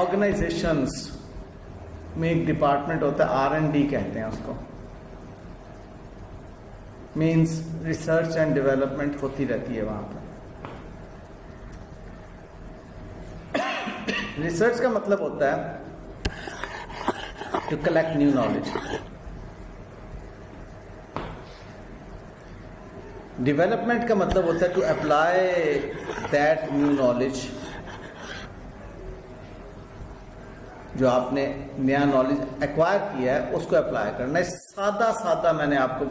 Organisations में एक department होता है, R&D कहते हैं उसको, मीन्स रिसर्च एंड डेवलपमेंट होती रहती है वहां पर। रिसर्च का मतलब होता है to collect new knowledge, development का मतलब होता है to apply that new knowledge, जो आपने नया नॉलेज एक्वायर किया है उसको अप्लाई करना। सादा सादा मैंने आपको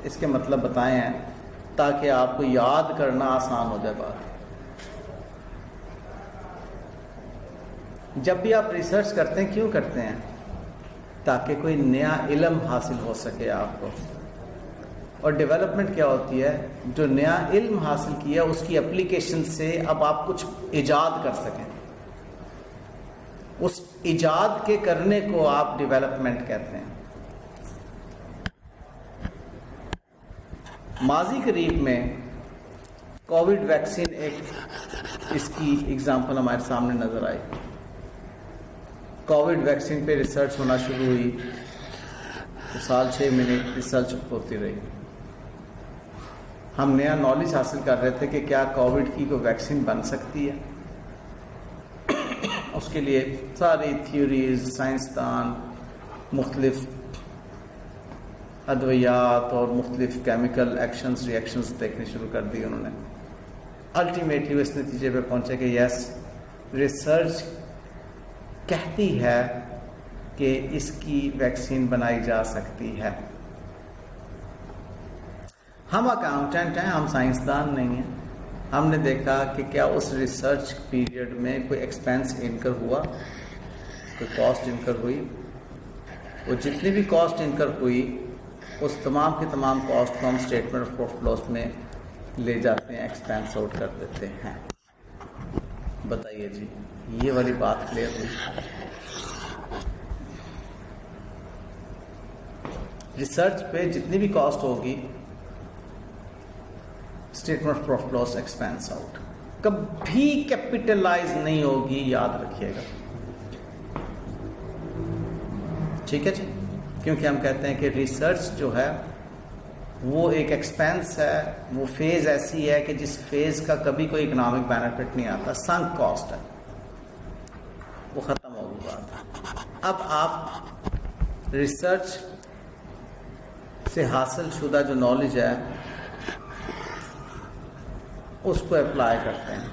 इसके मतलब बताए हैं ताकि आपको याद करना आसान हो जाए बात। जब भी आप रिसर्च करते हैं क्यों करते हैं? ताकि कोई नया इल्म हासिल हो सके आपको। और डेवलपमेंट क्या होती है? जो नया इल्म हासिल किया उसकी एप्लीकेशन से अब आप कुछ इजाद कर सकें, उस इजाद के करने को आप डेवलपमेंट कहते हैं। माजी करीब में कोविड वैक्सीन एक इसकी एग्जांपल हमारे सामने नजर आई। कोविड वैक्सीन पे रिसर्च होना शुरू हुई तो साल 6 महीने रिसर्च होती रही। हम नया नॉलेज हासिल कर रहे थे कि क्या कोविड की कोई वैक्सीन बन सकती है। उसके लिए सारी थ्योरीज, साइंसदान, मुख्तलिफ अद्वियात और मुख्तलिफ केमिकल एक्शंस, रिएक्शंस देखने शुरू कर दिए उन्होंने। अल्टीमेटली इस नतीजे पे पहुंचे कि यस, रिसर्च कहती है कि इसकी वैक्सीन बनाई जा सकती है। हम अकाउंटेंट हैं, हम साइंसदान नहीं हैं। हमने देखा कि क्या उस रिसर्च पीरियड में कोई एक्सपेंस इनकर हुआ, कोई कॉस्ट इनकर हुई। वो जितनी भी कॉस्ट इनकर हुई उस तमाम की तमाम कॉस्ट को हम स्टेटमेंट ऑफ प्रॉफिट लॉस में ले जाते हैं, एक्सपेंस आउट कर देते हैं। बताइए जी, ये वाली बात क्लियर हुई? रिसर्च पे जितनी भी कॉस्ट होगी statement of profit loss expense out, कभी कैपिटलाइज नहीं होगी, याद रखिएगा। ठीक है जी, क्योंकि हम कहते हैं कि रिसर्च जो है वो एक एक्सपेंस है, वो फेज ऐसी है कि जिस फेज का कभी कोई इकोनॉमिक बेनिफिट नहीं आता, संक कॉस्ट है, वो खत्म होगी बात। अब आप रिसर्च से हासिल शुदा जो नॉलेज है उसको अप्लाई करते हैं।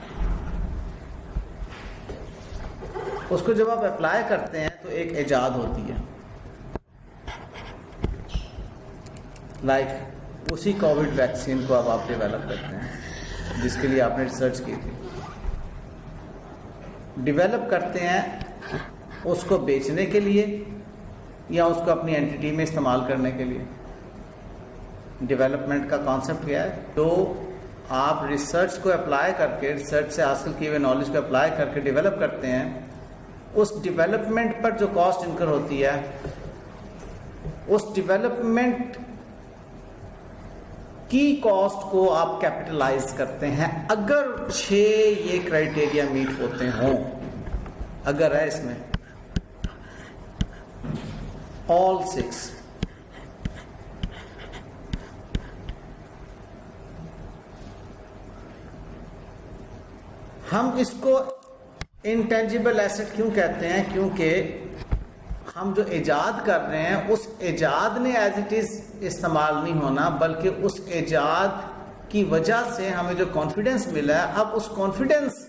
उसको जब आप अप्लाई करते हैं तो एक इजाद होती है। लाइक उसी कोविड वैक्सीन को अब आप डेवलप करते हैं जिसके लिए आपने रिसर्च की थी। डेवलप करते हैं उसको बेचने के लिए या उसको अपनी एंटिटी में इस्तेमाल करने के लिए। डेवलपमेंट का कॉन्सेप्ट क्या है? तो आप रिसर्च को अप्लाई करके, रिसर्च से हासिल किए हुए नॉलेज को अप्लाई करके डेवलप करते हैं। उस डेवलपमेंट पर जो कॉस्ट इनकर होती है, उस डेवलपमेंट की कॉस्ट को आप कैपिटलाइज करते हैं अगर 6 ये क्राइटेरिया मीट होते हों। अगर है इसमें ऑल 6, हम इसको इंटेंजिबल एसेट क्यों कहते हैं? क्योंकि हम जो इजाद कर रहे हैं उस इजाद ने एज इट इज इस्तेमाल नहीं होना, बल्कि उस इजाद की वजह से हमें जो कॉन्फिडेंस मिला है, अब उस कॉन्फिडेंस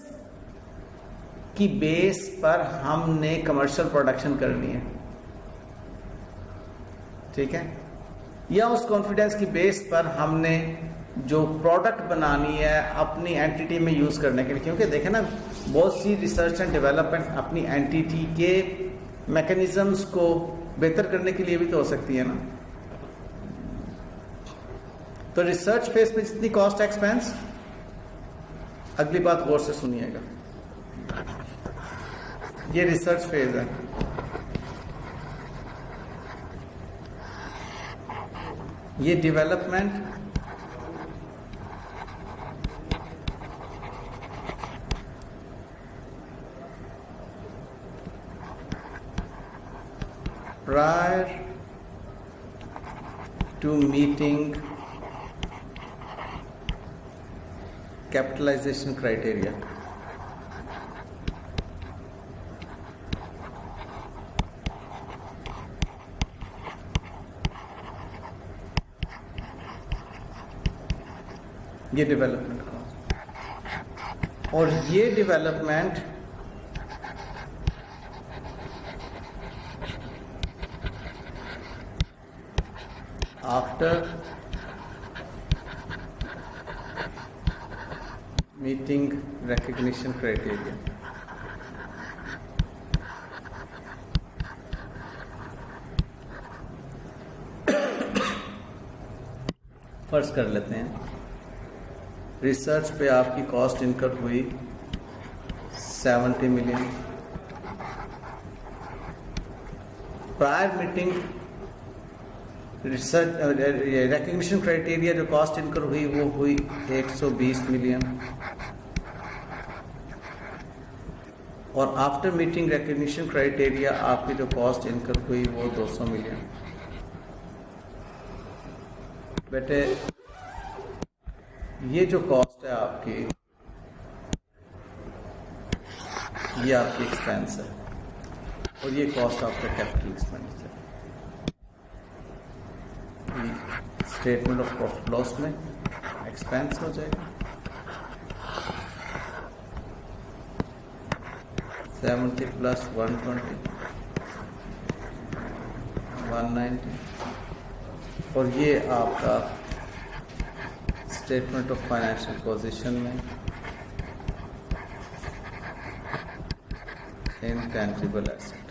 की बेस पर हमने कमर्शियल प्रोडक्शन करनी है। ठीक है? या उस कॉन्फिडेंस की बेस पर हमने जो प्रोडक्ट बनानी है अपनी एंटिटी में यूज करने के लिए। क्योंकि देखें ना, बहुत सी रिसर्च एंड डेवलपमेंट अपनी एंटिटी के मैकेनिज्म्स को बेहतर करने के लिए भी तो हो सकती है ना। तो रिसर्च फेज पे जितनी कॉस्ट एक्सपेंस, अगली बात गौर से सुनिएगा, ये रिसर्च फेज है। ये development, prior to meeting capitalization criteria. ये डेवलपमेंट कॉस्ट, और ये development after meeting recognition criteria. फर्ज कर लेते हैं रिसर्च पे आपकी कॉस्ट इनकर हुई 70 million. Prior meeting research recognition criteria जो कॉस्ट इनकर हुई वो हुई 120 मिलियन, और आफ्टर मीटिंग रिकग्निशन क्राइटेरिया आपकी जो कॉस्ट इनकर हुई वो 200 मिलियन। बेटे ये जो कॉस्ट है आपकी, ये आपकी एक्सपेंस है, और ये कॉस्ट आपका capital expenditure. Statement of profit loss में एक्सपेंस हो जाएगा 70 प्लस 120 190, और ये आपका स्टेटमेंट ऑफ फाइनेंशियल पोजीशन में इनटैंजिबल एसेट।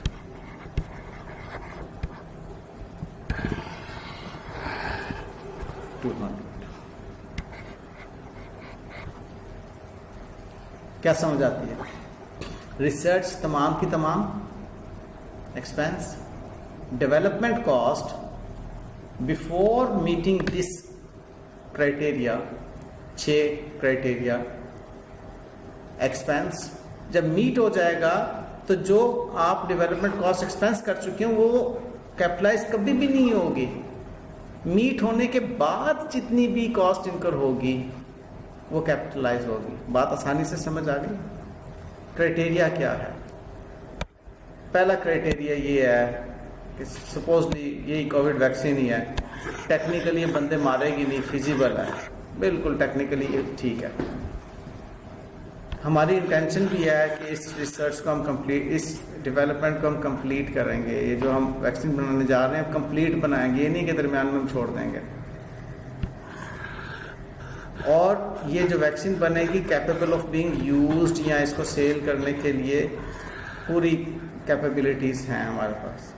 क्या समझ आती है? रिसर्च तमाम की तमाम expense, development cost before meeting this criteria, 6 criteria, expense जब मीट हो जाएगा तो जो आप डेवलपमेंट कॉस्ट एक्सपेंस कर चुके हैं वो कैपिटलाइज कभी भी नहीं होगी। मीट होने के बाद जितनी भी कॉस्ट इनकर होगी वो कैपिटलाइज होगी। बात आसानी से समझ आ गई? क्राइटेरिया क्या है? पहला क्राइटेरिया ये है कि सपोजली यही कोविड वैक्सीन ही है, टेक्निकली ये बंदे मारेगी नहीं, फिजिबल है, बिल्कुल टेक्निकली ये ठीक है। हमारी इंटेंशन भी है कि इस रिसर्च को हम कंप्लीट, इस डेवलपमेंट को हम कंप्लीट करेंगे। ये जो हम वैक्सीन बनाने जा रहे हैं कंप्लीट बनाएंगे, ये नहीं कि दरमियान में हम छोड़ देंगे। और ये जो वैक्सीन बनेगी कैपेबल ऑफ बीइंग यूज्ड, या इसको सेल करने के लिए पूरी कैपेबिलिटीज हैं हमारे पास।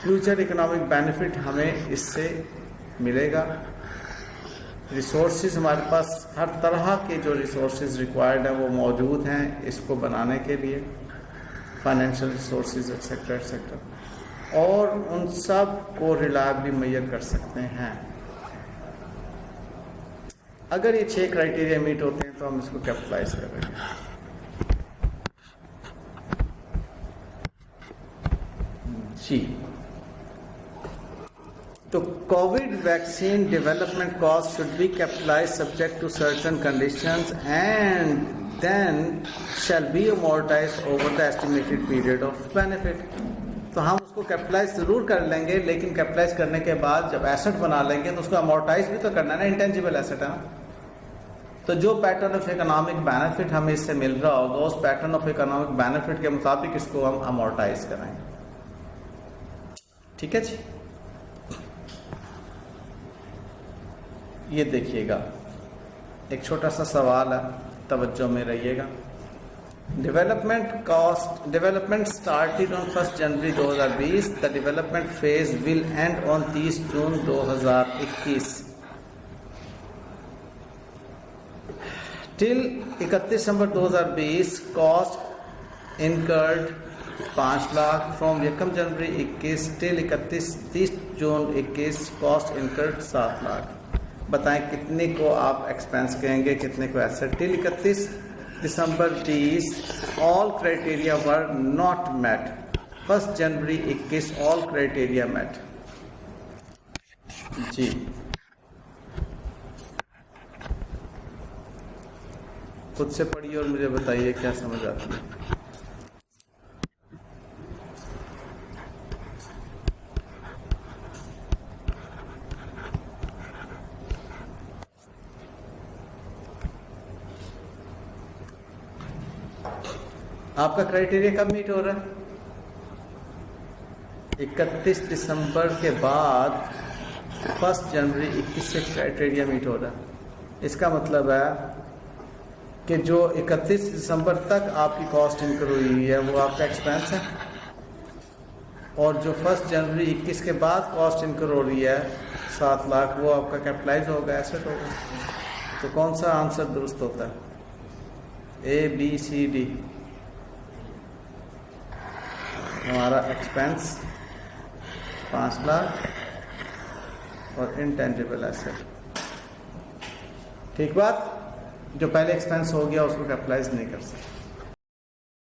फ्यूचर इकोनॉमिक बेनिफिट हमें इससे मिलेगा। रिसोर्सेज हमारे पास हर तरह के जो रिसोर्सेज रिक्वायर्ड हैं वो मौजूद हैं इसको बनाने के लिए, फाइनेंशियल रिसोर्सेज एक्सेट्रा एक्सेट्रा, और उन सब को रिलायबली मेजर कर सकते हैं। अगर ये 6 क्राइटेरिया मीट होते हैं तो हम इसको कैपिटलाइज करेंगे। जी, तो COVID vaccine development cost should be capitalize subject to certain conditions and then shall be amortized over the estimated period of benefit. तो हम उसको कैपिटलाइज जरूर कर लेंगे, लेकिन कैपिटलाइज करने के बाद जब एसेट बना लेंगे तो उसको अमोर्टाइज भी तो करना है ना, इंटेंजिबल एसेट है ना। तो जो पैटर्न ऑफ इकोनॉमिक बेनिफिट हमें इससे मिल रहा होगा उस पैटर्न ऑफ इकोनॉमिक बेनिफिट के मुताबिक इसको हम अमोर्टाइज कराएंगे। ठीक है जी, ये देखिएगा एक छोटा सा सवाल है, तवज्जो में रहिएगा। Development started on 1 January 2020, the development phase will end on 30 June 2021 till 31 December 2020 cost incurred 5 lakh, from 1 January 21 till 30 June 21 cost incurred 7 lakh. बताएं कितने को आप एक्सपेंस कहेंगे, कितने को asset. Till 31 December 20 all criteria were not met, 1 January 21 all criteria met. जी खुद से पढ़िए और मुझे बताइए क्या समझ आती है। आपका क्राइटेरिया कब मीट हो रहा है? 31 दिसंबर के बाद 1 जनवरी 21 से क्राइटेरिया मीट हो रहा है। इसका मतलब है कि जो 31 दिसंबर तक आपकी कॉस्ट इनकर हुई है वो आपका एक्सपेंस है, और जो 1 जनवरी 21 के बाद कॉस्ट इनकर हो रही है 7 लाख, वो आपका कैपिटलाइज होगा, एसेट होगा। तो कौन सा आंसर दुरुस्त होता है? ABCD। हमारा एक्सपेंस 5 लाख और इनटेंजिबल एसेट। ठीक बात, जो पहले एक्सपेंस हो गया उसको कैपिटलाइज नहीं कर सकते।